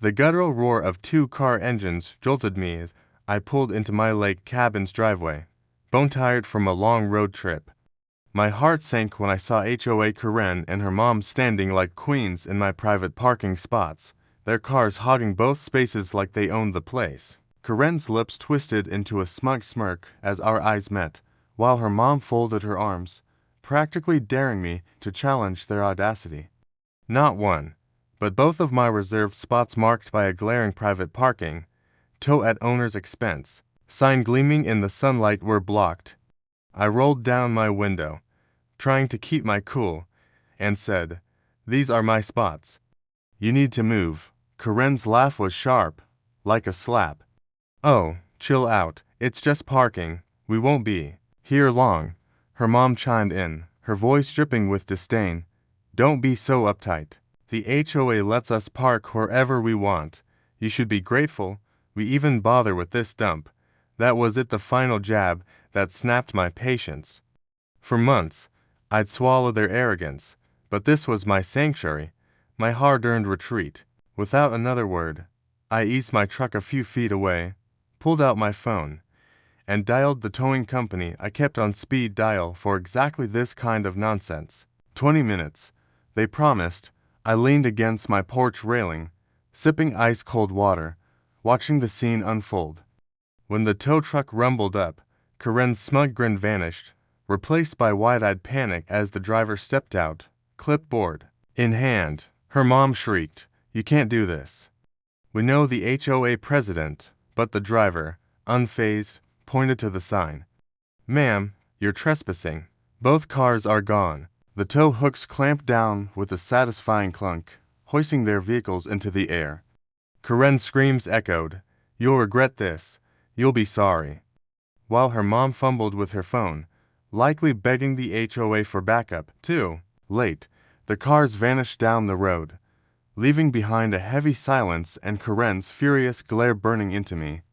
The guttural roar of two car engines jolted me as I pulled into my lake cabin's driveway, bone-tired from a long road trip. My heart sank when I saw HOA Karen and her mom standing like queens in my private parking spots, their cars hogging both spaces like they owned the place. Karen's lips twisted into a smug smirk as our eyes met, while her mom folded her arms, practically daring me to challenge their audacity. Not one, but both of my reserved spots marked by a glaring private parking, tow at owner's expense, sign gleaming in the sunlight were blocked. I rolled down my window, trying to keep my cool, and said, "These are my spots. You need to move." Karen's laugh was sharp, like a slap. "Oh, chill out, it's just parking, we won't be here long," her mom chimed in, her voice dripping with disdain. "Don't be so uptight. The HOA lets us park wherever we want. You should be grateful we even bother with this dump." That was it, the final jab that snapped my patience. For months, I'd swallowed their arrogance, but this was my sanctuary, my hard-earned retreat. Without another word, I eased my truck a few feet away, pulled out my phone, and dialed the towing company I kept on speed dial for exactly this kind of nonsense. 20 minutes, they promised. I leaned against my porch railing, sipping ice-cold water, watching the scene unfold. When the tow truck rumbled up, Karen's smug grin vanished, replaced by wide-eyed panic as the driver stepped out, clipboard in hand. Her mom shrieked, "You can't do this." "We know the HOA president," but the driver, unfazed, pointed to the sign. "Ma'am, you're trespassing. Both cars are gone." The tow hooks clamped down with a satisfying clunk, hoisting their vehicles into the air. Karen's screams echoed, "You'll regret this. You'll be sorry." While her mom fumbled with her phone, likely begging the HOA for backup. Too late, the cars vanished down the road, leaving behind a heavy silence and Karen's furious glare burning into me.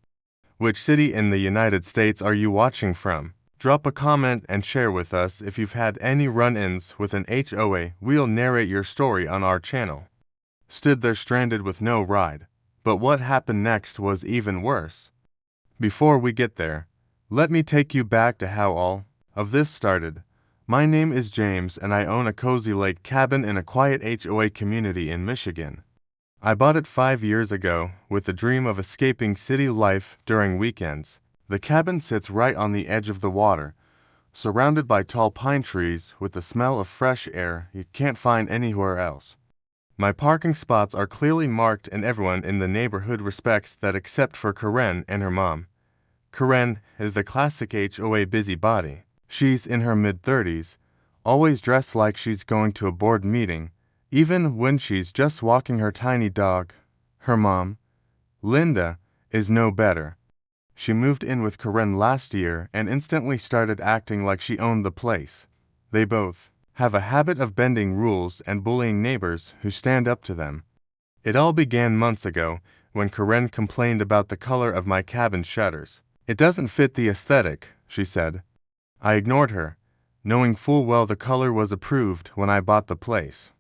Which city in the United States are you watching from? Drop a comment and share with us if you've had any run-ins with an HOA. We'll narrate your story on our channel. Stood there stranded with no ride. But what happened next was even worse. Before we get there, let me take you back to how all of this started. My name is James and I own a cozy lake cabin in a quiet HOA community in Michigan. I bought it 5 years ago with the dream of escaping city life during weekends. The cabin sits right on the edge of the water, surrounded by tall pine trees with the smell of fresh air you can't find anywhere else. My parking spots are clearly marked and everyone in the neighborhood respects that except for Karen and her mom. Karen is the classic HOA busybody. She's in her mid-30s, always dressed like she's going to a board meeting, even when she's just walking her tiny dog. Her mom, Linda, is no better. She moved in with Karen last year and instantly started acting like she owned the place. They both have a habit of bending rules and bullying neighbors who stand up to them. It all began months ago when Karen complained about the color of my cabin shutters. "It doesn't fit the aesthetic," she said. I ignored her, knowing full well the color was approved when I bought the place.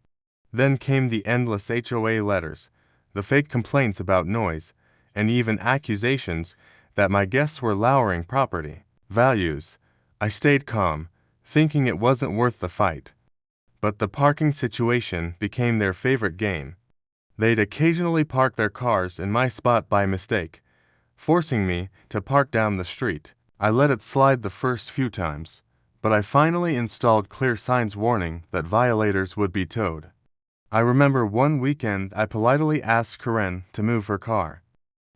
Then came the endless HOA letters, the fake complaints about noise, and even accusations that my guests were lowering property values. I stayed calm, thinking it wasn't worth the fight. But the parking situation became their favorite game. They'd occasionally park their cars in my spot by mistake, forcing me to park down the street. I let it slide the first few times, but I finally installed clear signs warning that violators would be towed. I remember one weekend I politely asked Karen to move her car.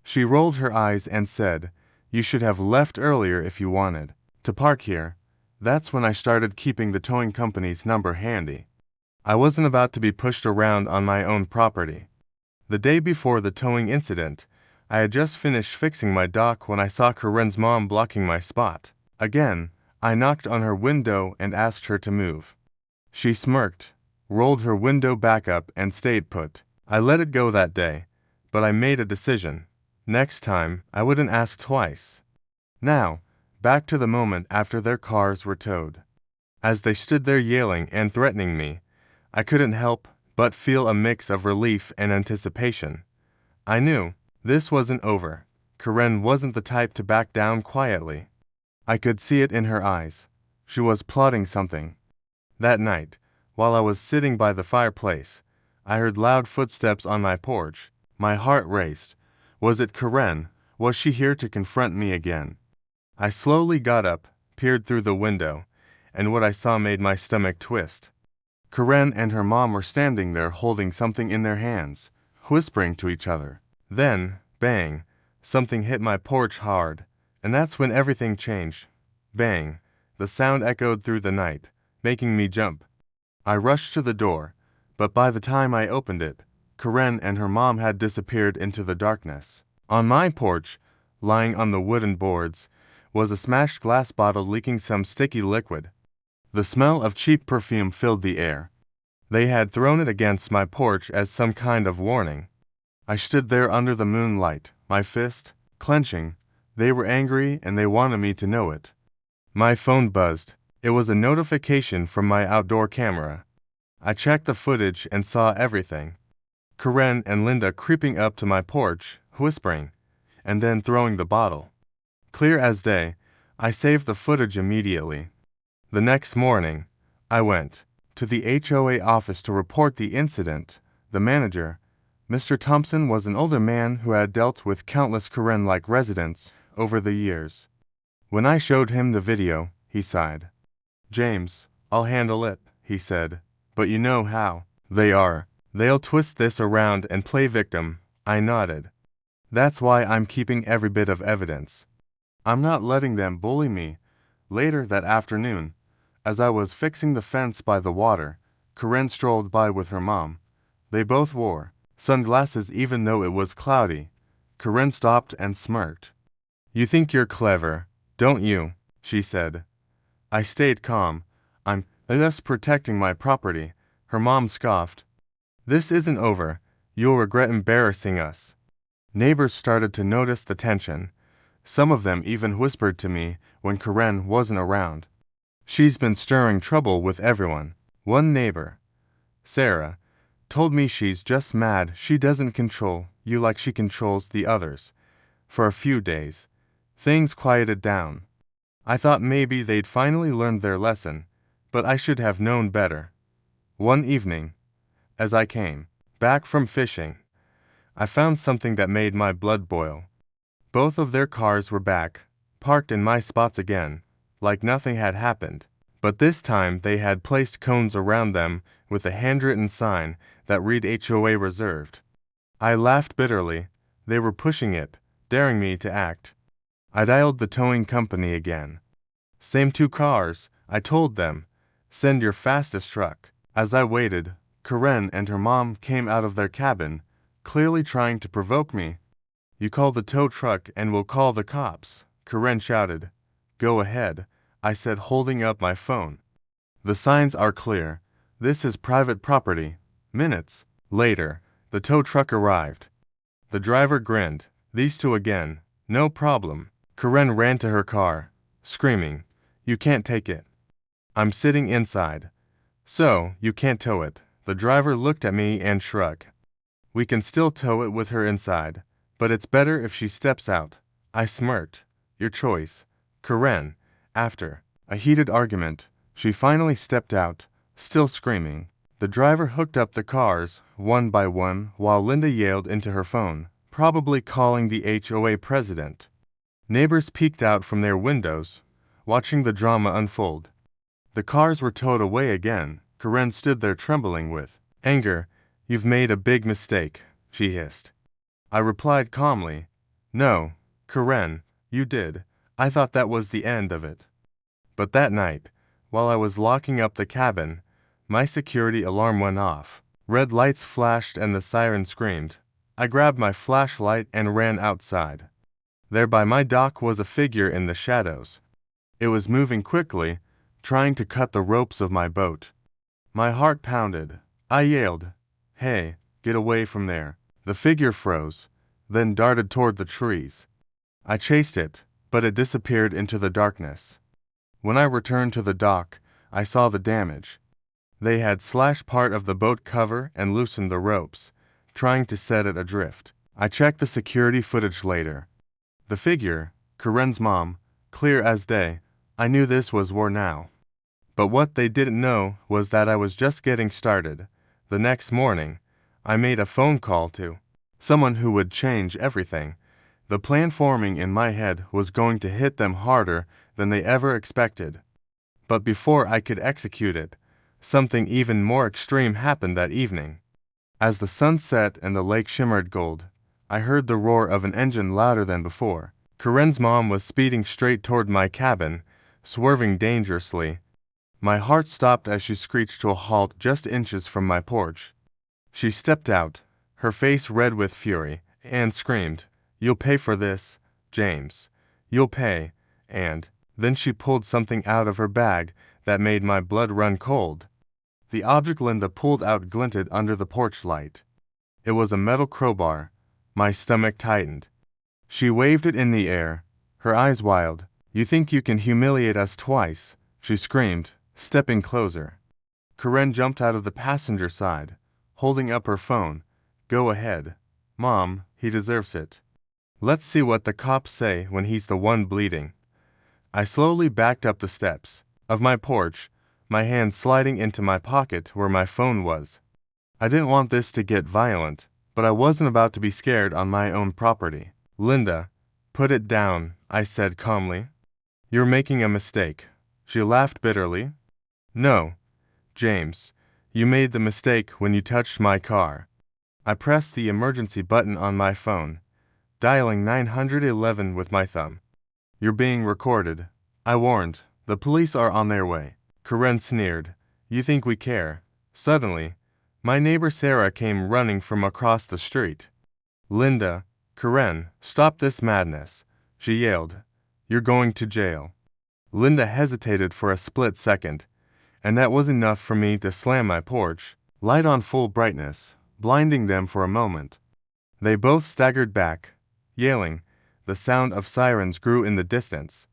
She rolled her eyes and said, "You should have left earlier if you wanted to park here." That's when I started keeping the towing company's number handy. I wasn't about to be pushed around on my own property. The day before the towing incident, I had just finished fixing my dock when I saw Karen's mom blocking my spot. Again, I knocked on her window and asked her to move. She smirked, rolled her window back up and stayed put. I let it go that day, but I made a decision. Next time, I wouldn't ask twice. Now, back to the moment after their cars were towed. As they stood there yelling and threatening me, I couldn't help but feel a mix of relief and anticipation. I knew this wasn't over. Karen wasn't the type to back down quietly. I could see it in her eyes. She was plotting something. That night, while I was sitting by the fireplace, I heard loud footsteps on my porch. My heart raced. Was it Karen? Was she here to confront me again? I slowly got up, peered through the window, and what I saw made my stomach twist. Karen and her mom were standing there holding something in their hands, whispering to each other. Then, bang, something hit my porch hard, and that's when everything changed. Bang, the sound echoed through the night, making me jump. I rushed to the door, but by the time I opened it, Karen and her mom had disappeared into the darkness. On my porch, lying on the wooden boards, was a smashed glass bottle leaking some sticky liquid. The smell of cheap perfume filled the air. They had thrown it against my porch as some kind of warning. I stood there under the moonlight, my fist clenching. They were angry and they wanted me to know it. My phone buzzed. It was a notification from my outdoor camera. I checked the footage and saw everything. Karen and Linda creeping up to my porch, whispering, and then throwing the bottle. Clear as day, I saved the footage immediately. The next morning, I went to the HOA office to report the incident. The manager, Mr. Thompson, was an older man who had dealt with countless Karen-like residents over the years. When I showed him the video, he sighed. "James, I'll handle it," he said. "But you know how they are. They'll twist this around and play victim." I nodded. "That's why I'm keeping every bit of evidence. I'm not letting them bully me." Later that afternoon, as I was fixing the fence by the water, Karen strolled by with her mom. They both wore sunglasses even though it was cloudy. Karen stopped and smirked. "You think you're clever, don't you?" she said. I stayed calm. "I'm just protecting my property." Her mom scoffed. "This isn't over. You'll regret embarrassing us." Neighbors started to notice the tension. Some of them even whispered to me when Karen wasn't around. "She's been stirring trouble with everyone." One neighbor, Sarah, told me she's just mad she doesn't control you like she controls the others. For a few days, things quieted down. I thought maybe they'd finally learned their lesson, but I should have known better. One evening, as I came back from fishing, I found something that made my blood boil. Both of their cars were back, parked in my spots again, like nothing had happened. But this time they had placed cones around them with a handwritten sign that read HOA reserved. I laughed bitterly. They were pushing it, daring me to act. I dialed the towing company again. "Same two cars," I told them. "Send your fastest truck." As I waited, Karen and her mom came out of their cabin, clearly trying to provoke me. "You call the tow truck and we'll call the cops," Karen shouted. "Go ahead," I said, holding up my phone. "The signs are clear. This is private property." Minutes later, the tow truck arrived. The driver grinned. "These two again. No problem." Karen ran to her car, screaming, "You can't take it." I'm sitting inside. "So, you can't tow it." The driver looked at me and shrugged. "We can still tow it with her inside, but it's better if she steps out." I smirked. "Your choice." Karen, after a heated argument, she finally stepped out, still screaming. The driver hooked up the cars, one by one, while Linda yelled into her phone, probably calling the HOA president. Neighbors peeked out from their windows, watching the drama unfold. The cars were towed away again. Karen stood there trembling with anger. "You've made a big mistake," she hissed. I replied calmly, "No, Karen, you did. I thought that was the end of it." But that night, while I was locking up the cabin, my security alarm went off. Red lights flashed and the siren screamed. I grabbed my flashlight and ran outside. There by my dock was a figure in the shadows. It was moving quickly, trying to cut the ropes of my boat. My heart pounded. I yelled, "Hey, get away from there." The figure froze, then darted toward the trees. I chased it, but it disappeared into the darkness. When I returned to the dock, I saw the damage. They had slashed part of the boat cover and loosened the ropes, trying to set it adrift. I checked the security footage later. The figure, Karen's mom, clear as day. I knew this was war now. But what they didn't know was that I was just getting started. The next morning, I made a phone call to someone who would change everything. The plan forming in my head was going to hit them harder than they ever expected. But before I could execute it, something even more extreme happened that evening. As the sun set and the lake shimmered gold, I heard the roar of an engine louder than before. Karen's mom was speeding straight toward my cabin, swerving dangerously. My heart stopped as she screeched to a halt just inches from my porch. She stepped out, her face red with fury, and screamed, "You'll pay for this, James. You'll pay." And then she pulled something out of her bag that made my blood run cold. The object Linda pulled out glinted under the porch light. It was a metal crowbar. My stomach tightened. She waved it in the air, her eyes wild. "You think you can humiliate us twice?" she screamed, stepping closer. Karen jumped out of the passenger side, holding up her phone. "Go ahead. Mom, he deserves it. Let's see what the cops say when he's the one bleeding." I slowly backed up the steps of my porch, my hand sliding into my pocket where my phone was. I didn't want this to get violent, but I wasn't about to be scared on my own property. "Linda, put it down," I said calmly. "You're making a mistake." She laughed bitterly. "No, James, you made the mistake when you touched my car." I pressed the emergency button on my phone, dialing 911 with my thumb. "You're being recorded," I warned. "The police are on their way." Karen sneered. "You think we care?" Suddenly, my neighbor Sarah came running from across the street. "Linda, Karen, stop this madness," she yelled. "You're going to jail." Linda hesitated for a split second, and that was enough for me to slam my porch light on full brightness, blinding them for a moment. They both staggered back, yelling. The sound of sirens grew in the distance.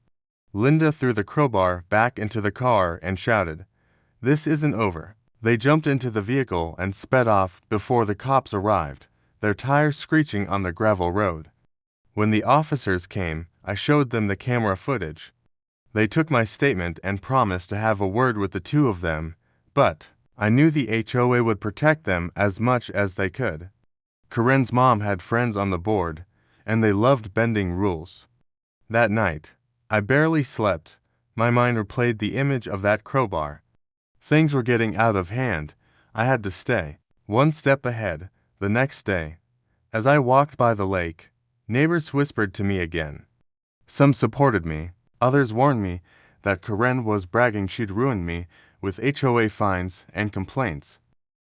Linda threw the crowbar back into the car and shouted, "This isn't over." They jumped into the vehicle and sped off before the cops arrived, their tires screeching on the gravel road. When the officers came, I showed them the camera footage. They took my statement and promised to have a word with the two of them, but I knew the HOA would protect them as much as they could. Karen's mom had friends on the board, and they loved bending rules. That night, I barely slept. My mind replayed the image of that crowbar. Things were getting out of hand. I had to stay one step ahead. The next day, as I walked by the lake, neighbors whispered to me again. Some supported me, others warned me that Karen was bragging she'd ruined me with HOA fines and complaints.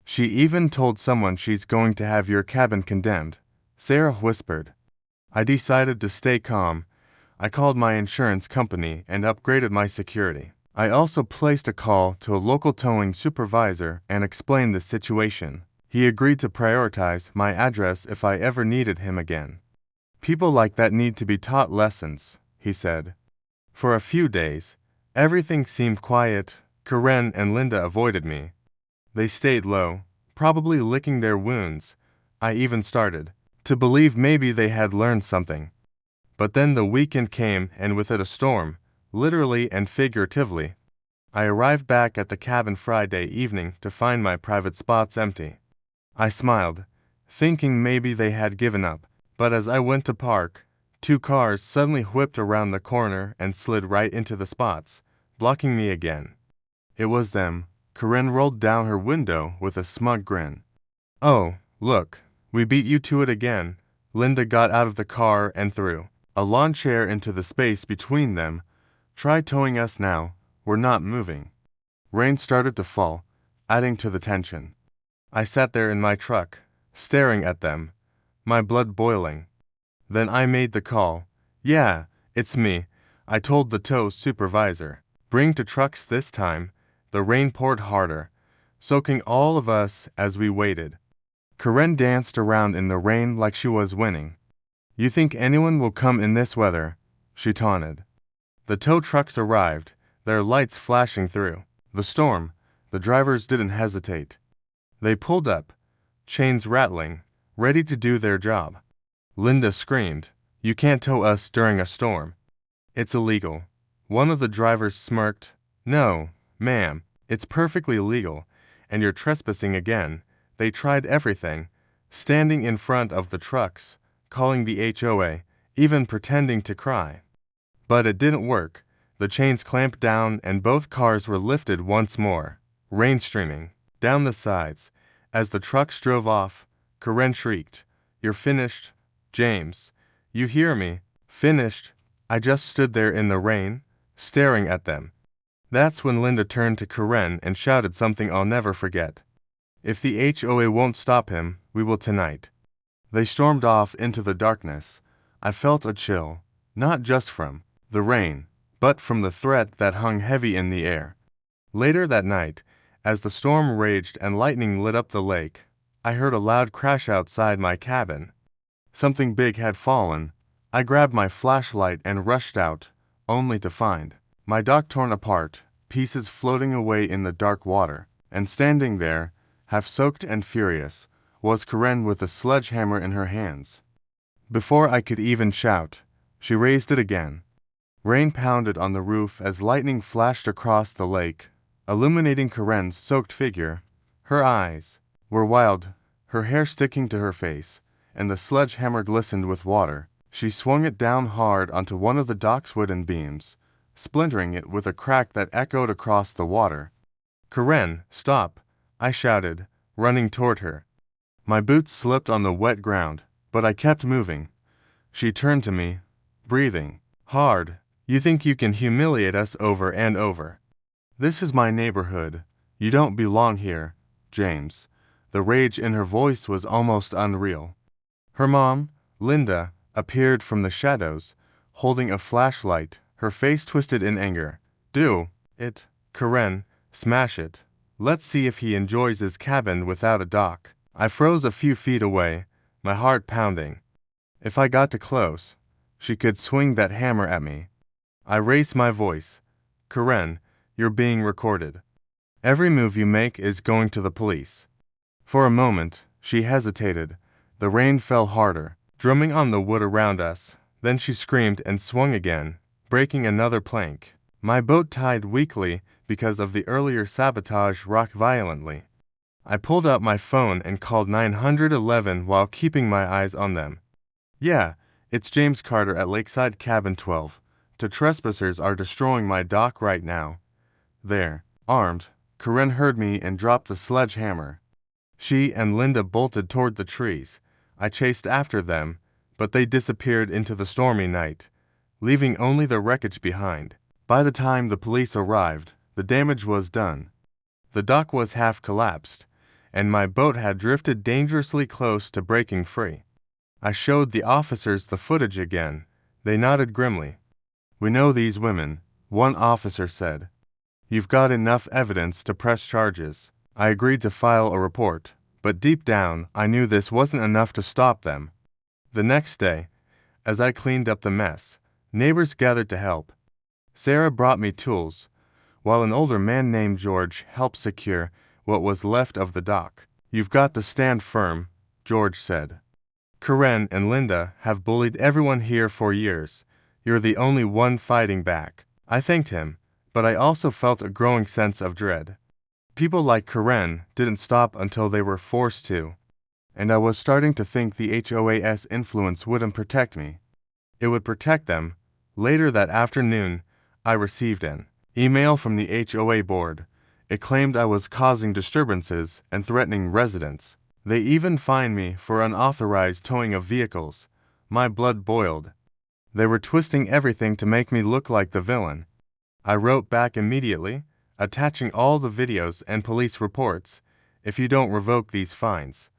"She even told someone she's going to have your cabin condemned," Sarah whispered. I decided to stay calm. I called my insurance company and upgraded my security. I also placed a call to a local towing supervisor and explained the situation. He agreed to prioritize my address if I ever needed him again. "People like that need to be taught lessons," he said. For a few days, everything seemed quiet. Karen and Linda avoided me. They stayed low, probably licking their wounds. I even started to believe maybe they had learned something. But then the weekend came, and with it a storm, literally and figuratively. I arrived back at the cabin Friday evening to find my private spots empty. I smiled, thinking maybe they had given up, but as I went to park, 2 cars suddenly whipped around the corner and slid right into the spots, blocking me again. It was them. Karen rolled down her window with a smug grin. "Oh, look, we beat you to it again." Linda got out of the car and threw a lawn chair into the space between them. "Try towing us now, we're not moving." Rain started to fall, adding to the tension. I sat there in my truck, staring at them, my blood boiling. Then I made the call. "Yeah, it's me," I told the tow supervisor. "Bring 2 trucks this time." The rain poured harder, soaking all of us as we waited. Karen danced around in the rain like she was winning. "You think anyone will come in this weather?" she taunted. The tow trucks arrived, their lights flashing through the storm. The drivers didn't hesitate. They pulled up, chains rattling, ready to do their job. Linda screamed. You can't tow us during a storm. It's illegal. One of the drivers smirked. No, ma'am, it's perfectly legal, and you're trespassing again. They tried everything, standing in front of the trucks, calling the HOA, even pretending to cry. But it didn't work. The chains clamped down and both cars were lifted once more, rain streaming down the sides. As the trucks drove off, Karen shrieked, You're finished, James. You hear me? Finished. I just stood there in the rain, staring at them. That's when Linda turned to Karen and shouted something I'll never forget. If the HOA won't stop him, we will tonight. They stormed off into the darkness. I felt a chill, not just from the rain, but from the threat that hung heavy in the air. Later that night, as the storm raged and lightning lit up the lake, I heard a loud crash outside my cabin. Something big had fallen. I grabbed my flashlight and rushed out, only to find my dock torn apart, pieces floating away in the dark water, and standing there, half soaked and furious, was Karen with a sledgehammer in her hands. Before I could even shout, she raised it again. Rain pounded on the roof as lightning flashed across the lake, illuminating Karen's soaked figure. Her eyes were wild, her hair sticking to her face, and the sledgehammer glistened with water. She swung it down hard onto one of the dock's wooden beams, splintering it with a crack that echoed across the water. Karen, stop! I shouted, running toward her. My boots slipped on the wet ground, but I kept moving. She turned to me, breathing hard. You think you can humiliate us over and over. This is my neighborhood. You don't belong here, James. The rage in her voice was almost unreal. Her mom, Linda, appeared from the shadows, holding a flashlight, her face twisted in anger. Do it, Karen, smash it. Let's see if he enjoys his cabin without a dock. I froze a few feet away, my heart pounding. If I got too close, she could swing that hammer at me. I raised my voice. Karen, you're being recorded. Every move you make is going to the police. For a moment, she hesitated. The rain fell harder, drumming on the wood around us. Then she screamed and swung again, breaking another plank. My boat tied weakly because of the earlier sabotage rocked violently. I pulled out my phone and called 911 while keeping my eyes on them. Yeah, it's James Carter at Lakeside Cabin 12. The trespassers are destroying my dock right now. There, armed, Karen heard me and dropped the sledgehammer. She and Linda bolted toward the trees. I chased after them, but they disappeared into the stormy night, leaving only the wreckage behind. By the time the police arrived, the damage was done. The dock was half collapsed, and my boat had drifted dangerously close to breaking free. I showed the officers the footage again. They nodded grimly. We know these women, one officer said. You've got enough evidence to press charges. I agreed to file a report, but deep down I knew this wasn't enough to stop them. The next day, as I cleaned up the mess, neighbors gathered to help. Sarah brought me tools, while an older man named George helped secure what was left of the dock. You've got to stand firm, George said. Karen and Linda have bullied everyone here for years. You're the only one fighting back. I thanked him, but I also felt a growing sense of dread. People like Karen didn't stop until they were forced to, and I was starting to think the HOA's influence wouldn't protect me. It would protect them. Later that afternoon, I received an email from the HOA board. It claimed I was causing disturbances and threatening residents. They even fined me for unauthorized towing of vehicles. My blood boiled. They were twisting everything to make me look like the villain. I wrote back immediately, attaching all the videos and police reports. If you don't revoke these fines,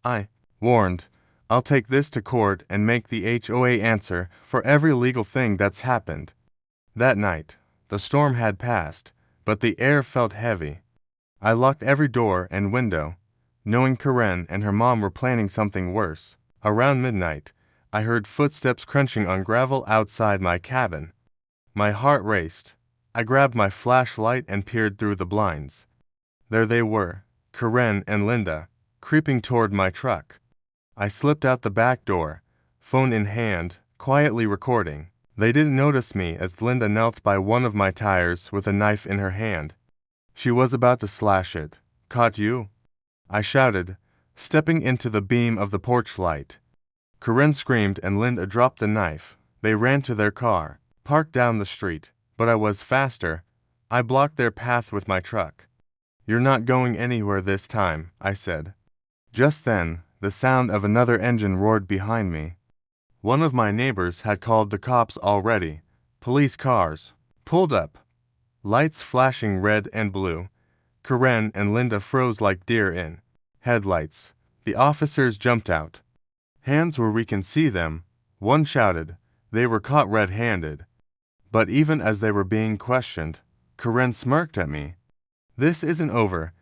I warned, I'll take this to court and make the HOA answer for every legal thing that's happened. That night, the storm had passed, but the air felt heavy. I locked every door and window, knowing Karen and her mom were planning something worse. Around midnight, I heard footsteps crunching on gravel outside my cabin. My heart raced. I grabbed my flashlight and peered through the blinds. There they were, Karen and Linda, creeping toward my truck. I slipped out the back door, phone in hand, quietly recording. They didn't notice me as Linda knelt by one of my tires with a knife in her hand. She was about to slash it. "Caught you?" I shouted, stepping into the beam of the porch light. Karen screamed and Linda dropped the knife. They ran to their car, parked down the street, but I was faster. I blocked their path with my truck. "You're not going anywhere this time," I said. Just then, the sound of another engine roared behind me. One of my neighbors had called the cops already. Police cars pulled up, lights flashing red and blue. Karen and Linda froze like deer in headlights. The officers jumped out. "Hands where we can see them," one shouted. They were caught red-handed. But even as they were being questioned, Karen smirked at me. "This isn't over,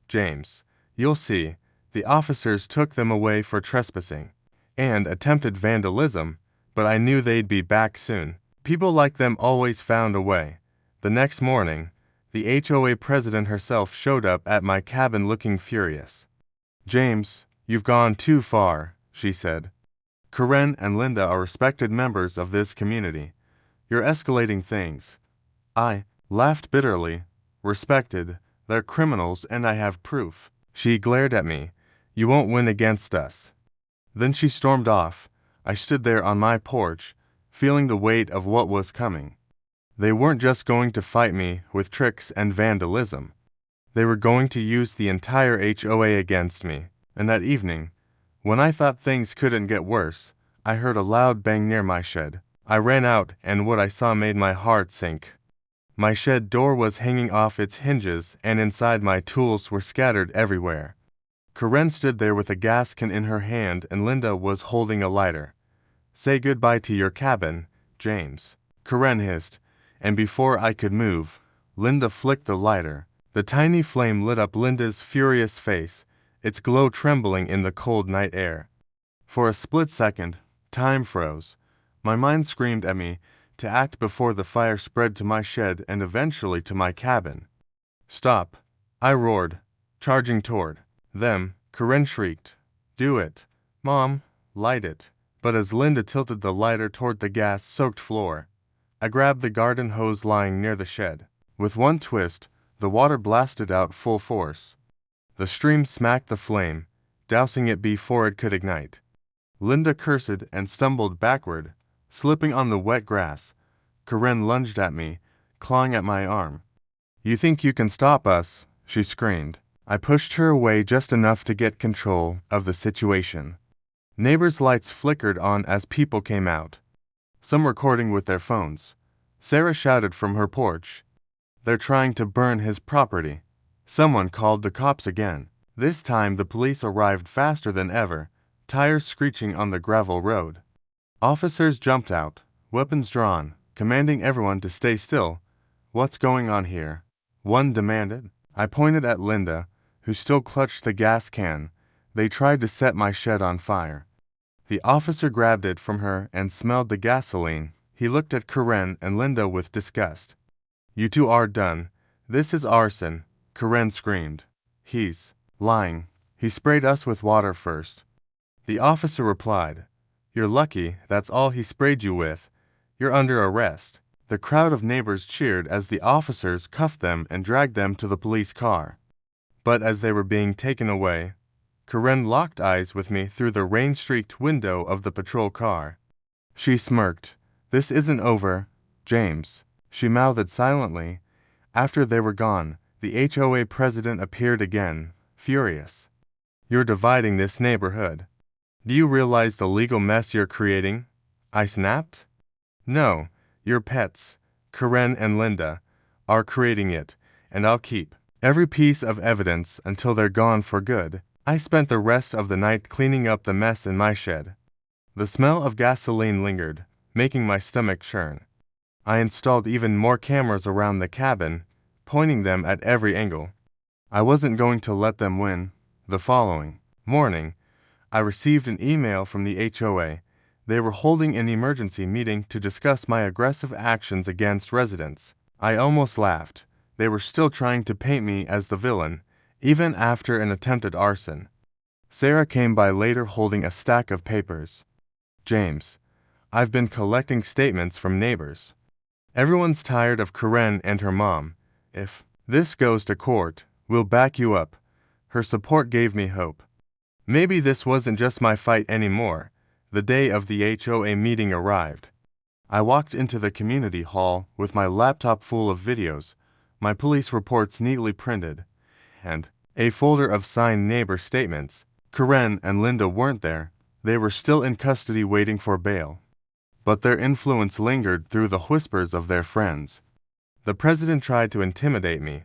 James. You'll see." The officers took them away for trespassing and attempted vandalism, but I knew they'd be back soon. People like them always found a way. The next morning, the HOA president herself showed up at my cabin looking furious. "James, you've gone too far," she said. "Karen and Linda are respected members of this community. You're escalating things." I laughed bitterly. "Respected? They're criminals and I have proof." She glared at me. "You won't win against us." Then she stormed off. I stood there on my porch, feeling the weight of what was coming. They weren't just going to fight me with tricks and vandalism. They were going to use the entire HOA against me. And that evening, when I thought things couldn't get worse, I heard a loud bang near my shed. I ran out, and what I saw made my heart sink. My shed door was hanging off its hinges, and inside my tools were scattered everywhere. Karen stood there with a gas can in her hand, and Linda was holding a lighter. "Say goodbye to your cabin, James," Karen hissed, and before I could move, Linda flicked the lighter. The tiny flame lit up Linda's furious face, its glow trembling in the cold night air. For a split second, time froze. My mind screamed at me to act before the fire spread to my shed and eventually to my cabin. "Stop," I roared, charging toward them. Karen shrieked, "Do it, Mom, light it." But as Linda tilted the lighter toward the gas-soaked floor, I grabbed the garden hose lying near the shed. With one twist, the water blasted out full force. The stream smacked the flame, dousing it before it could ignite. Linda cursed and stumbled backward, slipping on the wet grass. Karen lunged at me, clawing at my arm. "You think you can stop us?" she screamed. I pushed her away just enough to get control of the situation. Neighbors' lights flickered on as people came out, some recording with their phones. Sarah shouted from her porch, "They're trying to burn his property." Someone called the cops again. This time the police arrived faster than ever, tires screeching on the gravel road. Officers jumped out, weapons drawn, commanding everyone to stay still. "What's going on here?" one demanded. I pointed at Linda, who still clutched the gas can. "They tried to set my shed on fire." The officer grabbed it from her and smelled the gasoline. He looked at Karen and Linda with disgust. "You two are done. This is arson," Karen screamed. "He's lying. He sprayed us with water first." The officer replied, "You're lucky that's all he sprayed you with. You're under arrest." The crowd of neighbors cheered as the officers cuffed them and dragged them to the police car. But as they were being taken away, Karen locked eyes with me through the rain-streaked window of the patrol car. She smirked. "This isn't over, James," she mouthed silently. After they were gone, the HOA president appeared again, furious. "You're dividing this neighborhood. Do you realize the legal mess you're creating?" I snapped. "No, your pets, Karen and Linda, are creating it, and I'll keep every piece of evidence until they're gone for good." I spent the rest of the night cleaning up the mess in my shed. The smell of gasoline lingered, making my stomach churn. I installed even more cameras around the cabin, pointing them at every angle. I wasn't going to let them win. The following morning, I received an email from the HOA. They were holding an emergency meeting to discuss my aggressive actions against residents. I almost laughed. They were still trying to paint me as the villain, even after an attempted arson. Sarah came by later holding a stack of papers. James, I've been collecting statements from neighbors. Everyone's tired of Karen and her mom. If this goes to court, we'll back you up. Her support gave me hope. Maybe this wasn't just my fight anymore. The day of the HOA meeting arrived. I walked into the community hall with my laptop full of videos, my police reports neatly printed, and a folder of signed neighbor statements. Karen and Linda weren't there. They were still in custody waiting for bail. But their influence lingered through the whispers of their friends. The president tried to intimidate me.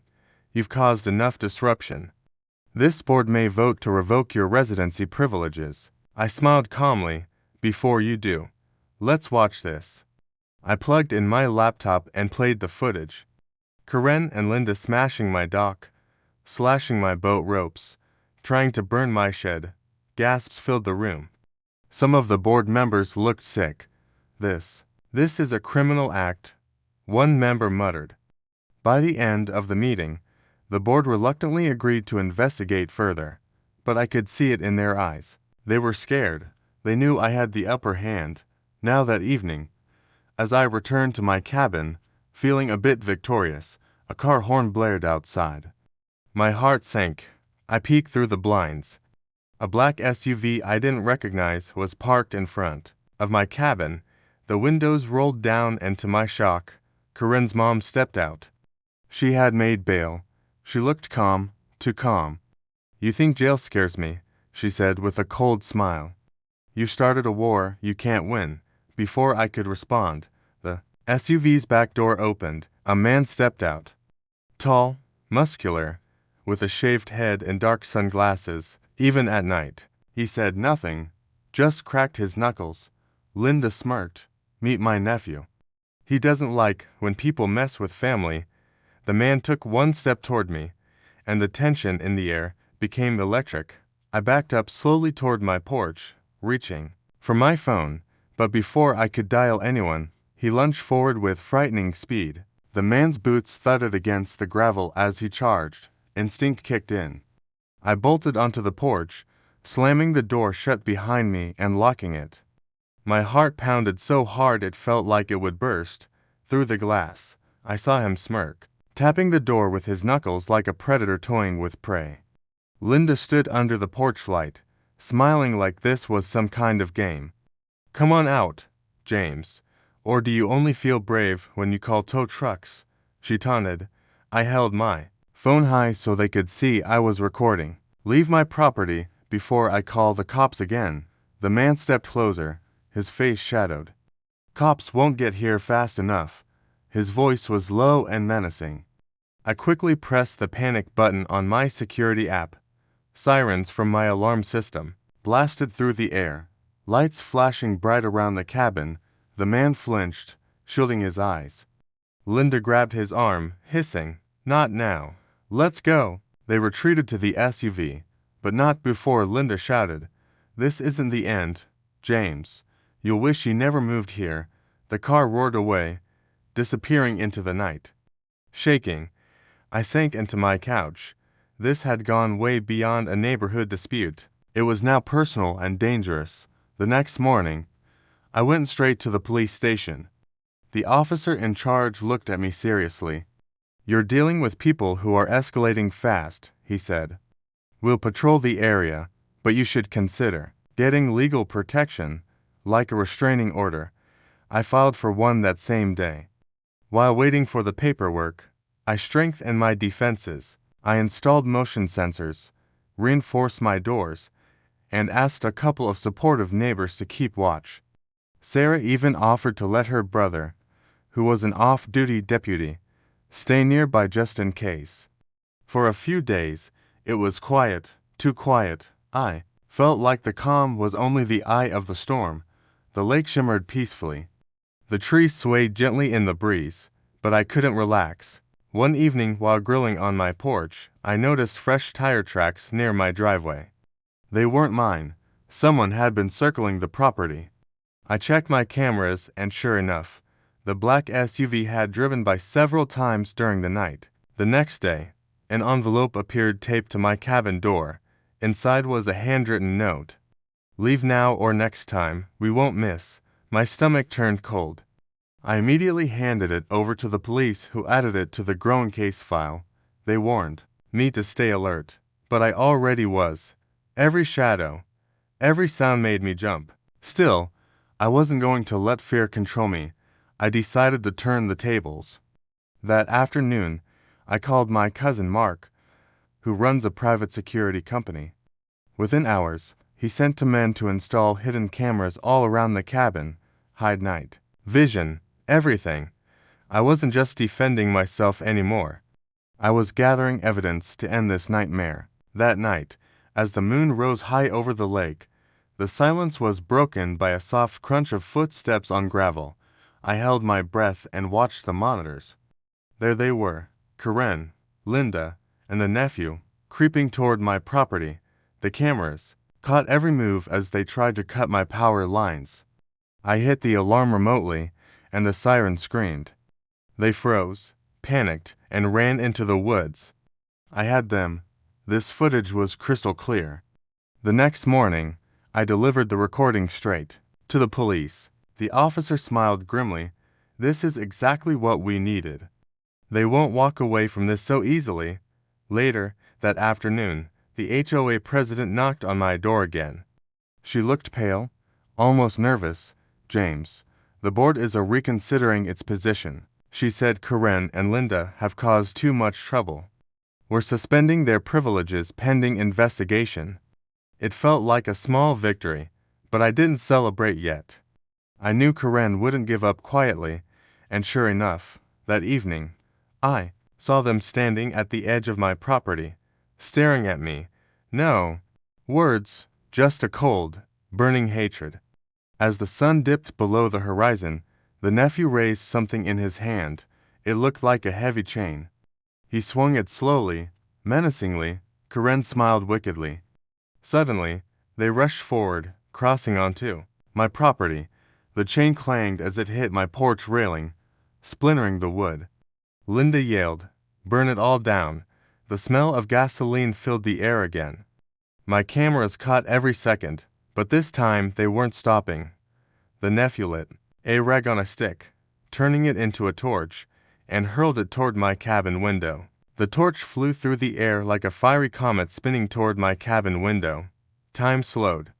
You've caused enough disruption. This board may vote to revoke your residency privileges. I smiled calmly. Before you do, let's watch this. I plugged in my laptop and played the footage. Karen and Linda smashing my dock, slashing my boat ropes, trying to burn my shed. Gasps filled the room. Some of the board members looked sick. This is a criminal act, one member muttered. By the end of the meeting, the board reluctantly agreed to investigate further, but I could see it in their eyes. They were scared. They knew I had the upper hand. Now that evening, as I returned to my cabin, feeling a bit victorious, a car horn blared outside. My heart sank. I peeked through the blinds. A black SUV I didn't recognize was parked in front of my cabin. The windows rolled down, and to my shock, Karen's mom stepped out. She had made bail. She looked calm, too calm. You think jail scares me, she said with a cold smile. You started a war you can't win. Before I could respond, the SUV's back door opened. A man stepped out. Tall, muscular, with a shaved head and dark sunglasses, even at night. He said nothing, just cracked his knuckles. Linda smirked. Meet my nephew. He doesn't like when people mess with family. The man took one step toward me, and the tension in the air became electric. I backed up slowly toward my porch, reaching for my phone, but before I could dial anyone, he lunged forward with frightening speed. The man's boots thudded against the gravel as he charged. Instinct kicked in. I bolted onto the porch, slamming the door shut behind me and locking it. My heart pounded so hard it felt like it would burst. Through the glass, I saw him smirk, tapping the door with his knuckles like a predator toying with prey. Linda stood under the porch light, smiling like this was some kind of game. Come on out, James. Or do you only feel brave when you call tow trucks? She taunted. I held my phone high so they could see I was recording. Leave my property before I call the cops again. The man stepped closer, his face shadowed. Cops won't get here fast enough. His voice was low and menacing. I quickly pressed the panic button on my security app. Sirens from my alarm system blasted through the air, lights flashing bright around the cabin. The man flinched, shielding his eyes. Linda grabbed his arm, hissing, Not now. Let's go. They retreated to the SUV, but not before Linda shouted, This isn't the end, James. You'll wish you never moved here. The car roared away, disappearing into the night. Shaking, I sank into my couch. This had gone way beyond a neighborhood dispute. It was now personal and dangerous. The next morning, I went straight to the police station. The officer in charge looked at me seriously. You're dealing with people who are escalating fast, he said. We'll patrol the area, but you should consider getting legal protection, like a restraining order. I filed for one that same day. While waiting for the paperwork, I strengthened my defenses. I installed motion sensors, reinforced my doors, and asked a couple of supportive neighbors to keep watch. Sarah even offered to let her brother, who was an off-duty deputy, stay nearby just in case. For a few days, it was quiet, too quiet. I felt like the calm was only the eye of the storm. The lake shimmered peacefully. The trees swayed gently in the breeze, but I couldn't relax. One evening while grilling on my porch, I noticed fresh tire tracks near my driveway. They weren't mine. Someone had been circling the property. I checked my cameras and sure enough, the black SUV had driven by several times during the night. The next day, an envelope appeared taped to my cabin door. Inside was a handwritten note. Leave now or next time, we won't miss. My stomach turned cold. I immediately handed it over to the police, who added it to the growing case file. They warned me to stay alert, but I already was. Every shadow, every sound made me jump. Still, I wasn't going to let fear control me. I decided to turn the tables. That afternoon, I called my cousin Mark, who runs a private security company. Within hours, he sent 2 men to install hidden cameras all around the cabin, hide night vision, everything. I wasn't just defending myself anymore. I was gathering evidence to end this nightmare. That night, as the moon rose high over the lake, the silence was broken by a soft crunch of footsteps on gravel. I held my breath and watched the monitors. There they were, Karen, Linda, and the nephew, creeping toward my property. The cameras caught every move as they tried to cut my power lines. I hit the alarm remotely, and the siren screamed. They froze, panicked, and ran into the woods. I had them. This footage was crystal clear. The next morning, I delivered the recording straight to the police. The officer smiled grimly. This is exactly what we needed. They won't walk away from this so easily. Later, that afternoon, the HOA president knocked on my door again. She looked pale, almost nervous. James, the board is reconsidering its position. She said Karen and Linda have caused too much trouble. We're suspending their privileges pending investigation. It felt like a small victory, but I didn't celebrate yet. I knew Karen wouldn't give up quietly, and sure enough, that evening, I saw them standing at the edge of my property, staring at me. No words, just a cold, burning hatred. As the sun dipped below the horizon, the nephew raised something in his hand. It looked like a heavy chain. He swung it slowly, menacingly. Karen smiled wickedly. Suddenly, they rushed forward, crossing onto my property. The chain clanged as it hit my porch railing, splintering the wood. Linda yelled, "Burn it all down." The smell of gasoline filled the air again. My cameras caught every second, but this time they weren't stopping. The nephew lit a rag on a stick, turning it into a torch, and hurled it toward my cabin window. The torch flew through the air like a fiery comet spinning toward my cabin window. Time slowed.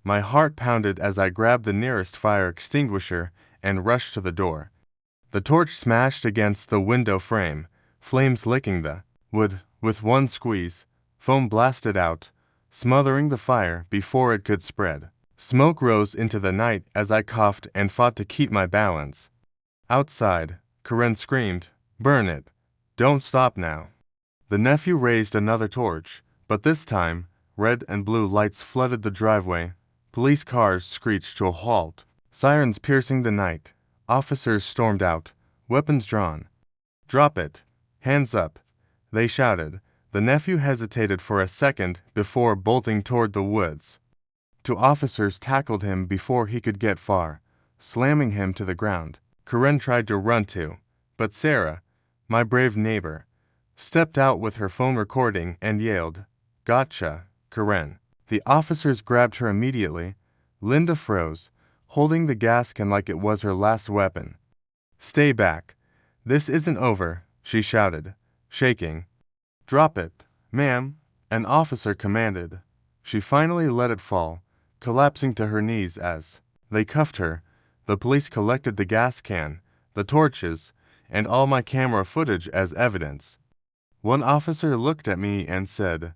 My heart pounded as I grabbed the nearest fire extinguisher and rushed to the door. The torch smashed against the window frame, flames licking the wood. With one squeeze, foam blasted out, smothering the fire before it could spread. Smoke rose into the night as I coughed and fought to keep my balance. Outside, Karen screamed, "Burn it! Don't stop now." The nephew raised another torch, but this time, red and blue lights flooded the driveway. Police cars screeched to a halt, sirens piercing the night. Officers stormed out, weapons drawn. "Drop it! Hands up!" they shouted. The nephew hesitated for a second before bolting toward the woods. 2 officers tackled him before he could get far, slamming him to the ground. Karen tried to run too, but Sarah, my brave neighbor, stepped out with her phone recording and yelled, "Gotcha, Karen." The officers grabbed her immediately. Linda froze, holding the gas can like it was her last weapon. "Stay back. This isn't over," she shouted, shaking. "Drop it, ma'am," an officer commanded. She finally let it fall, collapsing to her knees as they cuffed her. The police collected the gas can, the torches, and all my camera footage as evidence. One officer looked at me and said,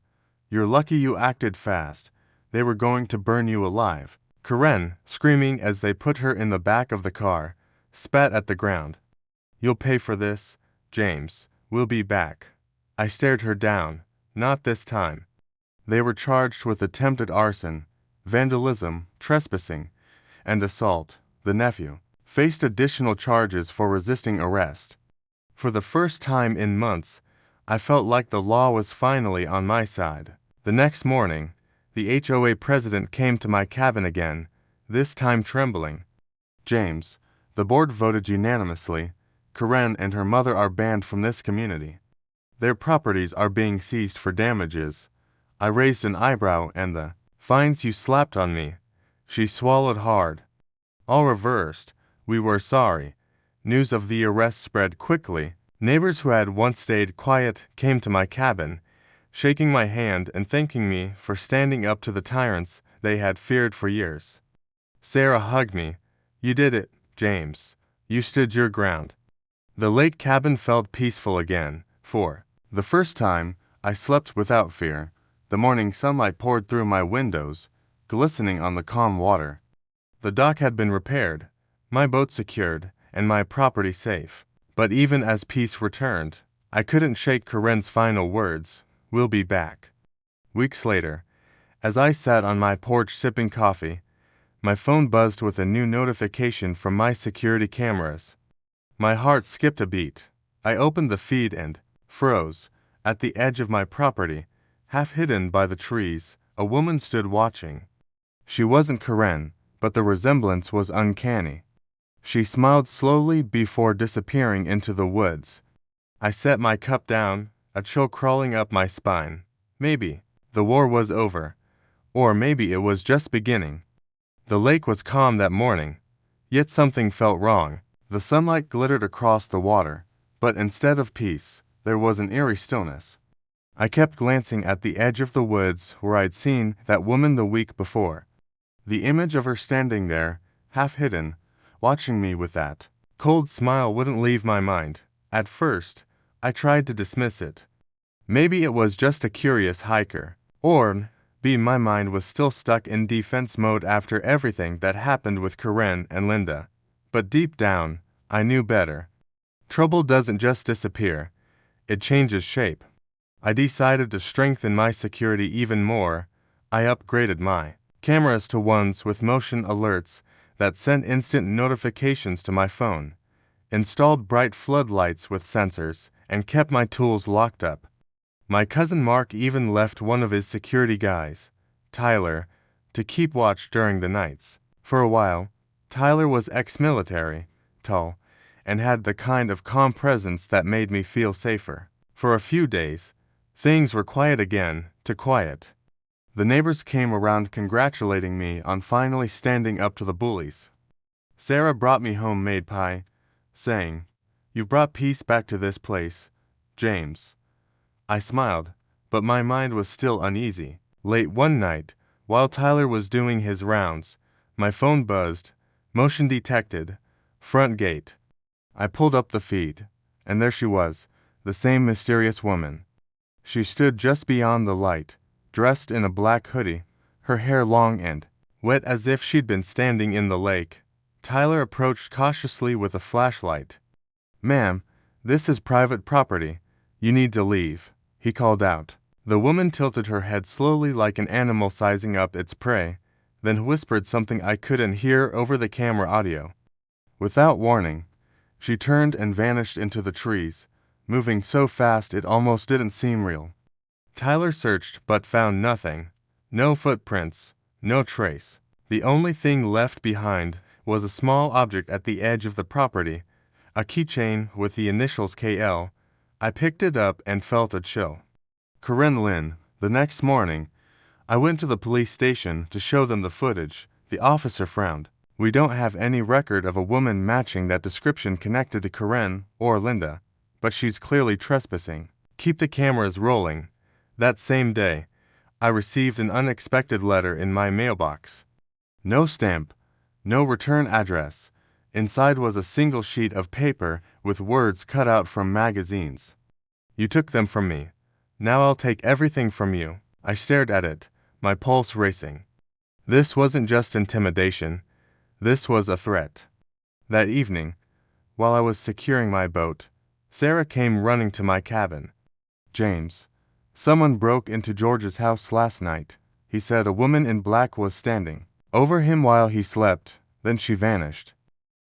"You're lucky you acted fast. They were going to burn you alive." Karen, screaming as they put her in the back of the car, spat at the ground. "You'll pay for this, James. We'll be back." I stared her down. Not this time. They were charged with attempted arson, vandalism, trespassing, and assault. The nephew faced additional charges for resisting arrest. For the first time in months, I felt like the law was finally on my side. The next morning, the HOA president came to my cabin again, this time trembling. "James, the board voted unanimously. Karen and her mother are banned from this community. Their properties are being seized for damages." I raised an eyebrow. "And the fines you slapped on me?" She swallowed hard. All reversed. We were sorry. News of the arrest spread quickly. Neighbors who had once stayed quiet came to my cabin, shaking my hand and thanking me for standing up to the tyrants they had feared for years. Sarah hugged me. You did it, James. You stood your ground. The lake cabin felt peaceful again. For the first time, I slept without fear. The morning sunlight poured through my windows, glistening on the calm water. The dock had been repaired, my boat secured, and my property safe. But even as peace returned, I couldn't shake Karen's final words, "We'll be back." Weeks later, as I sat on my porch sipping coffee, my phone buzzed with a new notification from my security cameras. My heart skipped a beat. I opened the feed and froze. At the edge of my property, half hidden by the trees, a woman stood watching. She wasn't Karen, but the resemblance was uncanny. She smiled slowly before disappearing into the woods. I set my cup down, a chill crawling up my spine. Maybe the war was over, or maybe it was just beginning. The lake was calm that morning, yet something felt wrong. The sunlight glittered across the water, but instead of peace, there was an eerie stillness. I kept glancing at the edge of the woods where I'd seen that woman the week before. The image of her standing there, half hidden, watching me with that cold smile wouldn't leave my mind. At first, I tried to dismiss it. Maybe it was just a curious hiker, or maybe my mind was still stuck in defense mode after everything that happened with Karen and Linda. But deep down, I knew better. Trouble doesn't just disappear, it changes shape. I decided to strengthen my security even more. I upgraded my cameras to ones with motion alerts that sent instant notifications to my phone, installed bright floodlights with sensors, and kept my tools locked up. My cousin Mark even left one of his security guys, Tyler, to keep watch during the nights. For a while, Tyler was ex-military, tall, and had the kind of calm presence that made me feel safer. For a few days, things were quiet again, too quiet. The neighbors came around congratulating me on finally standing up to the bullies. Sarah brought me homemade pie, saying, "You've brought peace back to this place, James." I smiled, but my mind was still uneasy. Late one night, while Tyler was doing his rounds, my phone buzzed, motion detected, front gate. I pulled up the feed, and there she was, the same mysterious woman. She stood just beyond the light, dressed in a black hoodie, her hair long and wet as if she'd been standing in the lake. Tyler approached cautiously with a flashlight. "Ma'am, this is private property. You need to leave," he called out. The woman tilted her head slowly like an animal sizing up its prey, then whispered something I couldn't hear over the camera audio. Without warning, she turned and vanished into the trees, moving so fast it almost didn't seem real. Tyler searched but found nothing. No footprints, no trace. The only thing left behind was a small object at the edge of the property, a keychain with the initials KL. I picked it up and felt a chill. Karen Lynn. The next morning, I went to the police station to show them the footage. The officer frowned. "We don't have any record of a woman matching that description connected to Karen or Linda, but she's clearly trespassing. Keep the cameras rolling." That same day, I received an unexpected letter in my mailbox. No stamp, no return address. Inside was a single sheet of paper with words cut out from magazines. "You took them from me. Now I'll take everything from you." I stared at it, my pulse racing. This wasn't just intimidation. This was a threat. That evening, while I was securing my boat, Sarah came running to my cabin. "James, someone broke into George's house last night," he said. A woman in black was standing over him while he slept, then she vanished.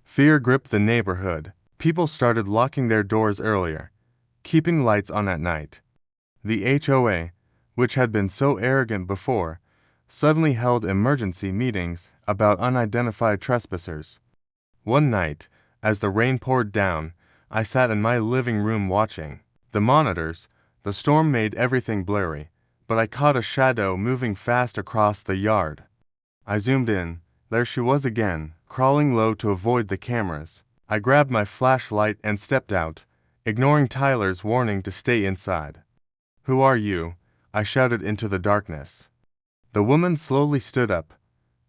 Fear gripped the neighborhood. People started locking their doors earlier, keeping lights on at night. The HOA, which had been so arrogant before, suddenly held emergency meetings about unidentified trespassers. One night, as the rain poured down, I sat in my living room watching the monitors. The storm made everything blurry, but I caught a shadow moving fast across the yard. I zoomed in, There she was again, crawling low to avoid the cameras. I grabbed my flashlight and stepped out, ignoring Tyler's warning to stay inside. "Who are you?" I shouted into the darkness. The woman slowly stood up.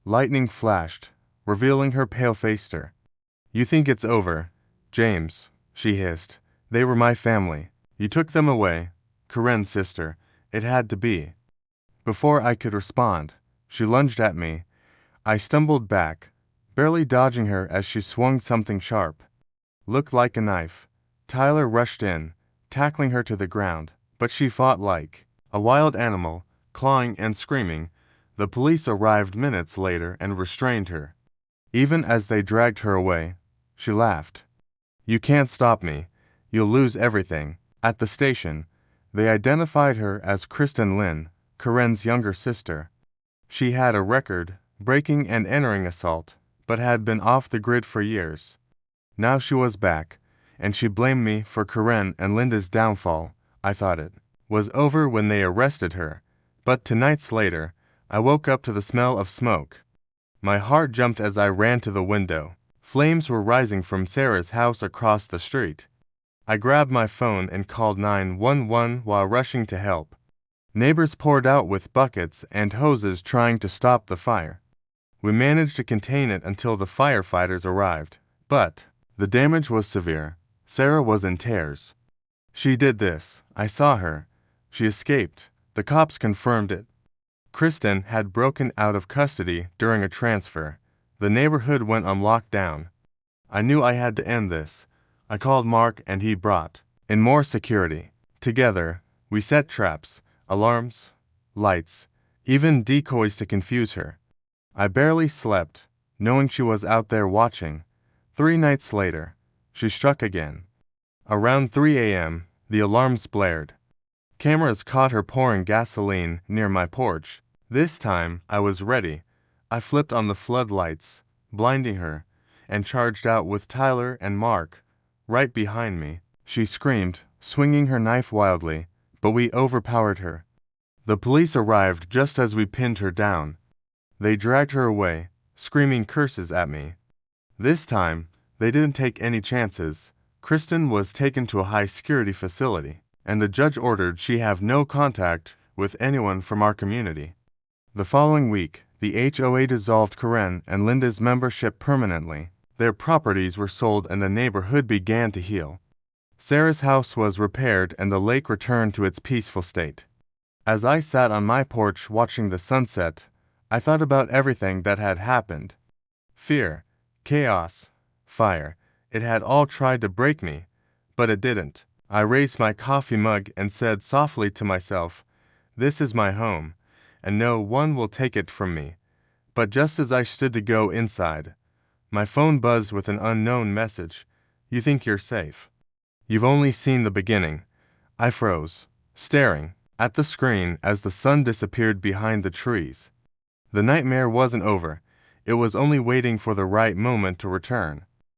Lightning flashed, revealing her pale-faced. "You think it's over, James," she hissed. "They were my family. You took them away. Karen's sister. It had to be." Before I could respond, she lunged at me. I stumbled back, barely dodging her as she swung something sharp. Looked like a knife. Tyler rushed in, tackling her to the ground, but she fought like a wild animal, clawing and screaming. The police arrived minutes later and restrained her. Even as they dragged her away, she laughed. "You can't stop me. You'll lose everything." At the station, they identified her as Kristen Lynn, Karen's younger sister. She had a record, breaking and entering assault, but had been off the grid for years. Now she was back, and she blamed me for Karen and Linda's downfall. I thought it was over when they arrested her, but 2 nights later, I woke up to the smell of smoke. My heart jumped as I ran to the window. Flames were rising from Sarah's house across the street. I grabbed my phone and called 911 while rushing to help. Neighbors poured out with buckets and hoses trying to stop the fire. We managed to contain it until the firefighters arrived, but the damage was severe. Sarah was in tears. "She did this. I saw her. She escaped." The cops confirmed it. Kristen had broken out of custody during a transfer. The neighborhood went on lockdown. I knew I had to end this. I called Mark and he brought in more security. Together, we set traps, alarms, lights, even decoys to confuse her. I barely slept, knowing she was out there watching. 3 nights later, she struck again. Around 3 a.m., the alarms blared. Cameras caught her pouring gasoline near my porch. This time, I was ready. I flipped on the floodlights, blinding her, and charged out with Tyler and Mark right behind me. She screamed, swinging her knife wildly, but we overpowered her. The police arrived just as we pinned her down. They dragged her away, screaming curses at me. This time, they didn't take any chances. Kristen was taken to a high-security facility, and the judge ordered she have no contact with anyone from our community. The following week, the HOA dissolved Karen and Linda's membership permanently. Their properties were sold and the neighborhood began to heal. Sarah's house was repaired and the lake returned to its peaceful state. As I sat on my porch watching the sunset, I thought about everything that had happened. Fear, chaos, fire. It had all tried to break me, but it didn't. I raised my coffee mug and said softly to myself, "This is my home, and no one will take it from me." But just as I stood to go inside, my phone buzzed with an unknown message. "You think you're safe. You've only seen the beginning." I froze, staring at the screen as the sun disappeared behind the trees. The nightmare wasn't over. It was only waiting for the right moment to return.